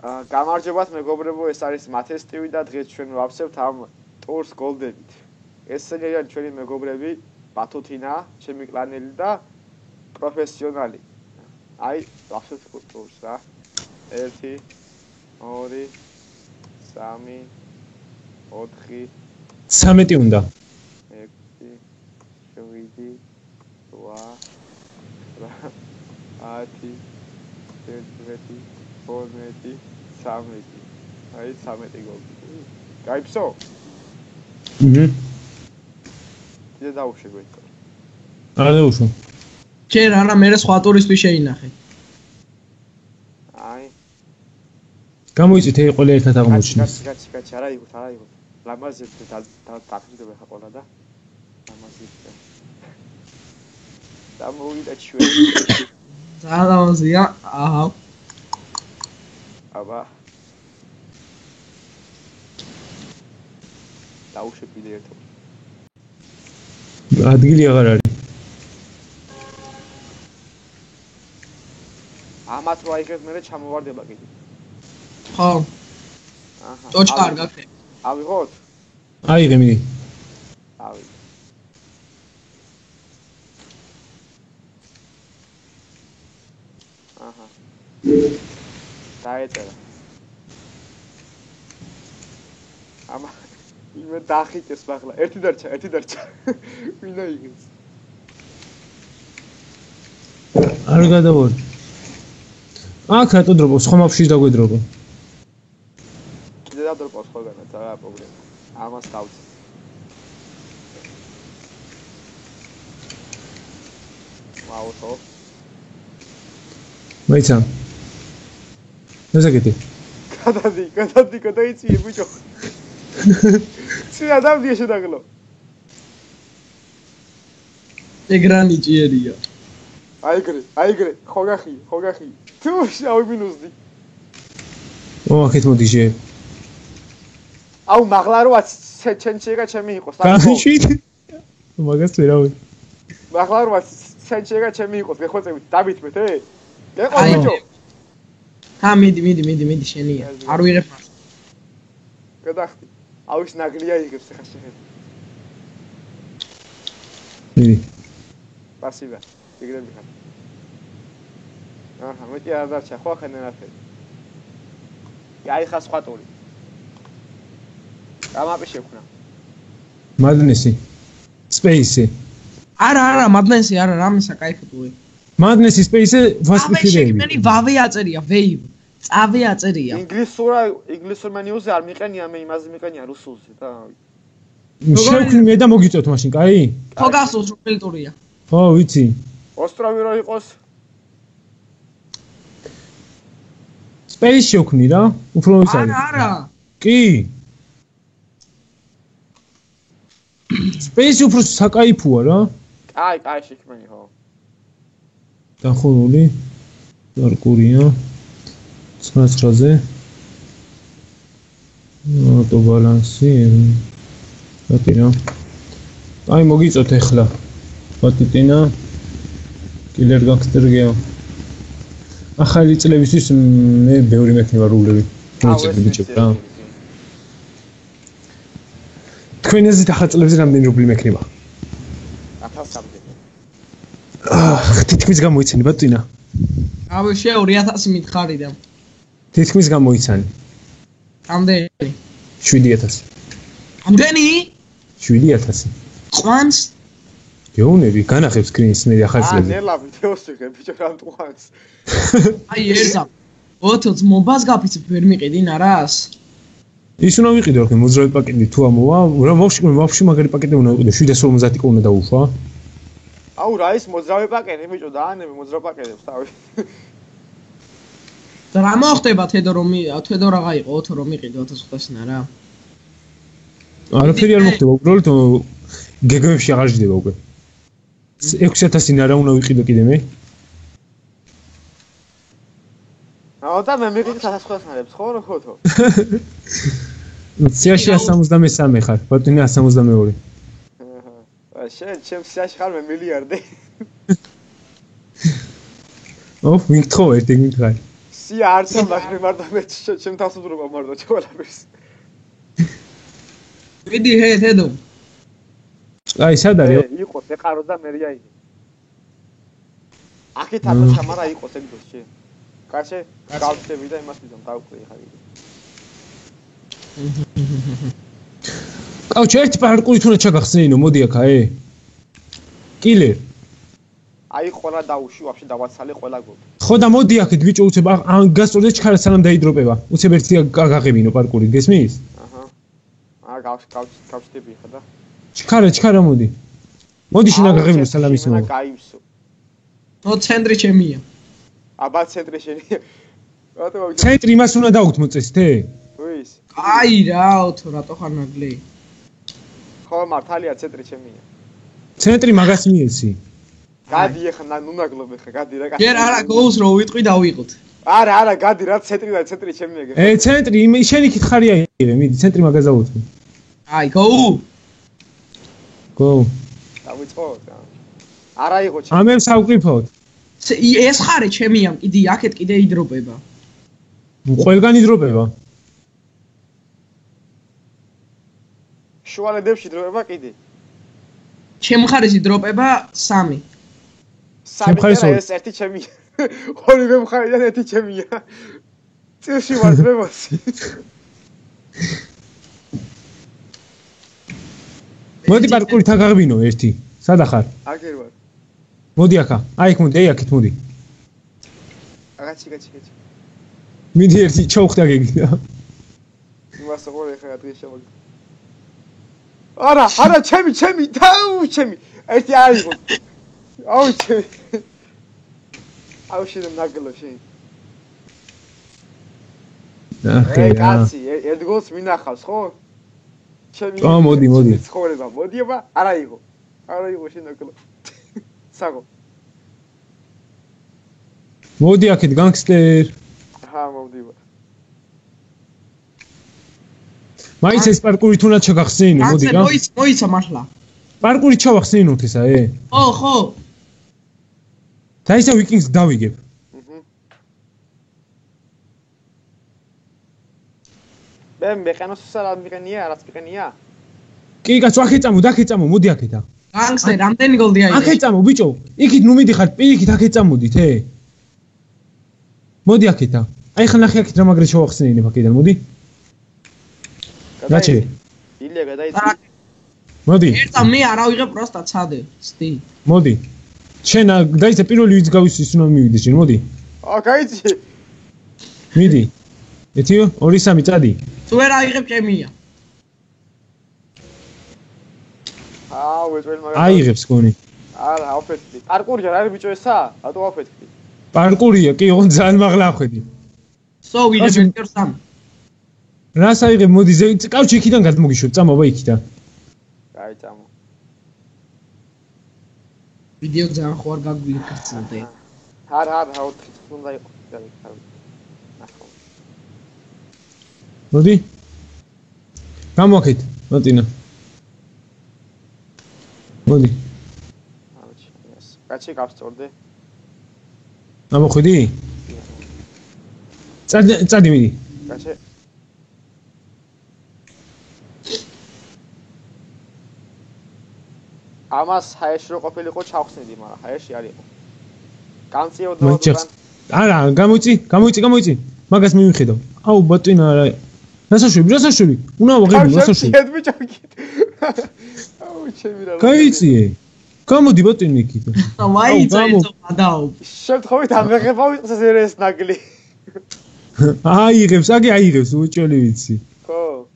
გამარჯობათ მეგობრებო, ეს არის მათესტივი და დღეს ჩვენ ვავსებთ ამ ტურს გოლდენით. ესენი არიან ჩვენი მეგობრები, ბათუთინა, ჩემი კლანელი და პროფესიონალი. აი, ვავსებთ ტურს რა. 1 2 3 4 13 უნდა. 6 7 8 9 10 11 12 13 აი 13 გოლი. გაიფსო? კიდე დაუშვე გვექო. არა დაუშვე. ჯერ არა მე სხვა ტურისტი შეინახე. აი. გამოიწით ყველა ერთად აღმოჩნდეს. კაცი, არა იგოთ. ლამაზი დაგჭირდება ხა ყველა და ლამაზი. დამოვიდა ჩვენი. ძალიან ლამაზია. აჰა. აბა. დაუშვე კიდე ერთად. ადგილი აღარ არის. ამათ რა იგებ მე ჩამოვარდება კიდე. ხო. აჰა. ტოჩკა არ გაქვს. ავიღოთ? აიღე მიდი. ავიღე. აჰა. დაეწერა. ამა იმე დახიკეს მაღლა. ერთი დარჩა. ვინა იგებს? არ გადავარ. აქ რატო დროპოს? ხომ აფშის დაგვედროპო. კიდე დადროპოს ხოლმე რა პრობლემა. ამას დავწი. ვაუთო. მაიცა. ნაზაგეთი. გადაიწიე ბიჭო. ცია დავდიე შედაგლო. ეგრანი ჭიერია. აიგრე, ხო გახი. თუ შავი მინუსდი. აქეთ მოდი შე. აუ მაღლა როა სენჩეგა ჩემი იყოს. გაიშვით. მაგას ვერავი. მაღლა როა სენჩეგა ჩემი იყოს, გეხვეწებით, დავითმეთ, გეყო ბიჭო. მიდი შენია. არ ვიღებ მას. გადახდი. აუ ის ნაგლია იგებს ხა შენ. მიდი. პასივა. იგრები ხარ. აჰა, მეტი არ დარჩა, ხო ახლა ნერაფერი. აი ხა სხვა ტური. გამაპი შექმნა. მადნესი. სპეისი. არა, მადნესი არა, რამისა кайფი ტური. მადნესი სპეისი ფასფიშირები. მე ვავე აწერია, ვეივ. წავე აწერია. ინგლისურ მენიუზე არ მიყენია, მე იმაზე მიყენია რუსულზე და შევქმნი მე და მოგიწევთ მაშინ, კაი? ხო გასულს რომელი ტურია? ხო, ვიცი. ოსტრავი რა იყოს? სპეისი შევქმნი რა, უფრო ის არის. არა. კი. სპეისი უფრო საკაიფოა რა. კაი შექმნი ხო. დახურული. დარკურია. 9-ზე. ავტო ბალანსი. აკირა. აი მოგიწოთ ახლა. ბატუტინა. კილერ განგსტერგეო. ახალი წლებისთვის მე ბევრი მექნება რულები. მოიწევი ბიჭო რა. თქვენ ეზით ახალ წლებზე რამდენი რუბლი მექნება? 1000-მდე. თითქმის გამოიცანი ბატუტინა. ავე შე 2000 მითხარი და თითქმის გამოიცანი. ამდენი? 7000. ამდენი? 7000. ყვანს? გეუნები, განახებს სკრინს მე ახალ წლებზე. ნელა ვიდეოს ვიღე ბიჭო რა მტყუანს. აი ერთა. ოთოც მომბას გაფიცებ ვერ მიყიდი ნარას? ის უნდა ვიყიდო ხო მოძრავი პაკეტი თუ ამოვა, რა ვაფშე მაგარი პაკეტი უნდა ვიყიდო 750 კ უნდა დაუშვა. აუ რა ის მოძრავი პაკეტი ბიჭო დაანები მოძრავ პაკეტებს თავი. და რა მოხდება თედო რაღა იყო ოთო რომ მიყიდო 1500-ნა რა? არაფერი არ მოხდება, უბრალოდ გეგმებში აღარ ჯდება უკვე. 6000-ნა რა უნდა ვიყიდო კიდე მე? აუ და მე მიყიდე 1500-ნებს ხო როთო? სიაში 173 ხარ, ბატონი 172. შენ ჩემს სიაში ხარ მე მილიარდი. ოფ, ვინკთხო ერთი გინკრაი. სია არცამ ნახე მარტო მე ჩემ თავს უდრობა მარტო ყველაფერს. ვიდი ჰედო. აი სად არის? იყოს ეყარო და მერია იგი. აქეთ აბა მარა იყოს ეგ დოში. კაცე გავწევი და იმას ვიზამ დავყრი ხარ იგი. კაუჩი ერთი პარკური თუნდაც ჩაგახსნინო მოდი აქ აი. კილერ. აი ყველა დაუში ვაფშე დავაცალე ყველა გოლ. ხო და მოდი აქეთ ბიჭო უცებ ან გასწორდე ჩქარა სანამ დაიდროპება. უცებ ერთი გაღებინო პარკური გესმის? აჰა. გავწდები ხა და. ჩქარა მოდი. მოდი შენ გაღებინო სალამის მო. გაივსო. ნო ცენტრი ჩემია. აბა ცენტრი შენია. რატო ცენტრი იმას უნდა დაუთ მოწესთე? ვის? აი რაოთო რატო ხარ ნაგლე? ხო მართალია ცენტრი ჩემია. ცენტრი მაგას მიეცი. გადი ახლა ნუნაგლობ ახლა გადი რა. ჯერ არა გოუს რო ვიტყვი დავიყოთ. არა გადი რა ცენტრი და ცენტრი ჩემია გე. ცენტრი შენ იქით ხარი აიღე მიდი ცენტრი მაგას დაუთ. აი გოუ. გოუ. დავიწყო. არა იყო ჩემი. ამებს ავკრიფოთ. ეს ხარი ჩემია კიდე აქეთ კიდე იდროპება. ყველგან იდროპება. შუალედებში იდროპება კიდე. ჩემ ხარეს იდროპება 3. ეს ერთი ჩემია. ორივე მხარიდან ერთი ჩემია. წილში ვარ ძმებოსი. მოდი პარკური თან გაღბინო ერთი. სადა ხარ? აგერ ვარ. მოდი აქა. აი იქ მოდი, აქეთ მოდი. აგაცი. მიდი ერთი ჩოხდა გეგიდა. იმას ოღონდ ხა დღეს შემოდი. არა, ჩემი, დაუ ჩემი. ერთი აიღო. აუ ჩემი. აუ შენ ნაგლო შენ. კაცი, ერთგოს მინახავს, ხო? ჩემი. მოდი. ცხოვრება, მოდი აბა, არა იყო შენ ნაგლო. საგო. მოდი აქეთ განგსტერ. ჰა, მოვდივა. მაინც ეს პარკური თუნდაც ჩაგახსნინო, მოდი რა. მოიცა მართლა. პარკური ჩავახსნინოთ ესა, ხო. და ისე ვიკინგს დავიგებ. მე ყენოსა რა მიყენია, არაც მიყენია? კი, კაცო, აქეთ წამო, მოდი აქეთა. განგსტერ, რამდენი გოლდი აიღე? აქეთ წამო, ბიჭო. იქით ნუ მიდიხარ, პირიქით აქეთ წამოდით, მოდი აქეთა. აი ხა ნახე აქეთ რა მაგრე შევახსნინებ აქედან, მოდი. გაჩე. ილია გადაიწყე. მოდი. ერთა მე არ ავიღე პროსტა ცადე. სტი. მოდი. შენ დაიწყე პირველი ვიც გავისვის უნდა მივიდეს შენ, მოდი. გაიცი. მიდი. 1 2 3 წადი. თუ ვერ აიღებ ჩემია. ვეწველი მაგრამ აიღებს გონი. არა, აფეთქდი. პარკური არ არის ბიჭო ესა? რატო აფეთქდი? პარკურია, კი, ოღონდ ძალიან მაღლა ახვედი. ვიღებ 1-2-3. რას აიღებ, მოდი, კავჩი იქიდან გადმოგიშვებ, წამოვა იქიდან. კაი, წამო. ვიდეო ძალიან ხო არ გაგვიქცევდე. არა, 4 უნდა იყო. მოდი. გამოვაკეთ, მოტინა. მოდი. კაცი გავსწორდე. ამოხვიდი? წადი მიდი. კაცი. ამას ჰაერში რო ყოფილიყო ჩავხსნიდი, მაგრამ ჰაერში არ იყო. განწიოდო რან. არა, გამოიწი. მაგას მივიხედავ. აუ ბატონა არა. რასაშვები. უნდა ვაღებინო რასაშვები. აუ ჩემი რა. გაიწიე. გამოდი ბატონი იქიდან. ვაიცა დაუ. შემთხვევით ამღებავ იყოს ეს ნაგლი. აიღებს, უჭელი ვიცი. ხო.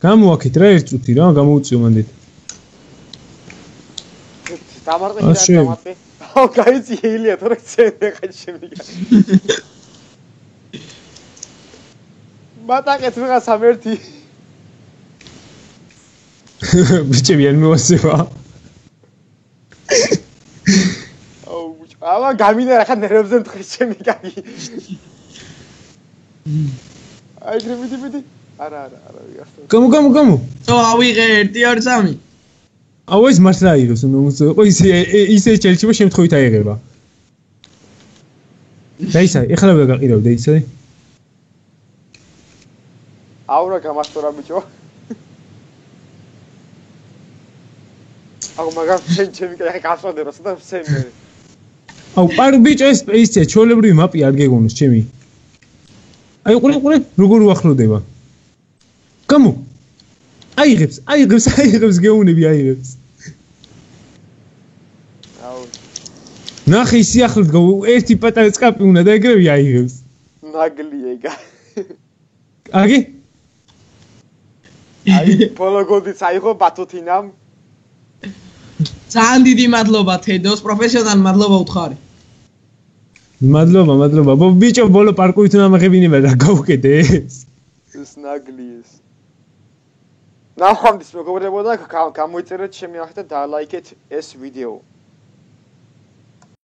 გამოვაკეთ რა ერთ წუთი რა, გამოუწიო მანდეთ. დამარყე. აუ გაიწიე ილია, თორე ცენ ხა შემიგა. მატაკეთ ვიღაც ამერთი. ბიჭები არ მოვასება. აუ გამინე რა ხან ნერვებზე მთხრის ჩემი კაგი. აი გრემიდი. არა ვიღასთან. გამო. ავიღე 1-2-3. აუ ეს მართლა აიღებს, უნდა იყო ისე ჩელჩება შემთხვევით აიღება. დაისა, ეხლა ვერ გაყირავდი იცი? აურა გამასწორა ბიჭო. აუ მაგას ჩემი კახი გასვადე რა და სემი. აუ პარ ბიჭო ეს ჩოლებრივი მაპი არ გეგონოს ჩემი. აი ყურე როგორ უახლოვდება. გამო. აიღებს გეუნები აიღებს. აუ ნახე სიახლოვე გო ერთი პატარა წკაპი უნდა და ეგრევე აიღებს. ნაგლი ეგა. აგი? აი პოლოგოდიც აიღო ბათოთინამ. ძალიან დიდი მადლობა თედოს, პროფესიონალ მადლობა უთხარი. მადლობა. ბიჭო ბოლო პარკუით უნდა მაღებინება და გავუკეთე ეს. ეს ნაგლი ეს. ნახავთ მეგობრებო და გამოიწერეთ ჩემი ახლა და ლაიქეთ ეს ვიდეო.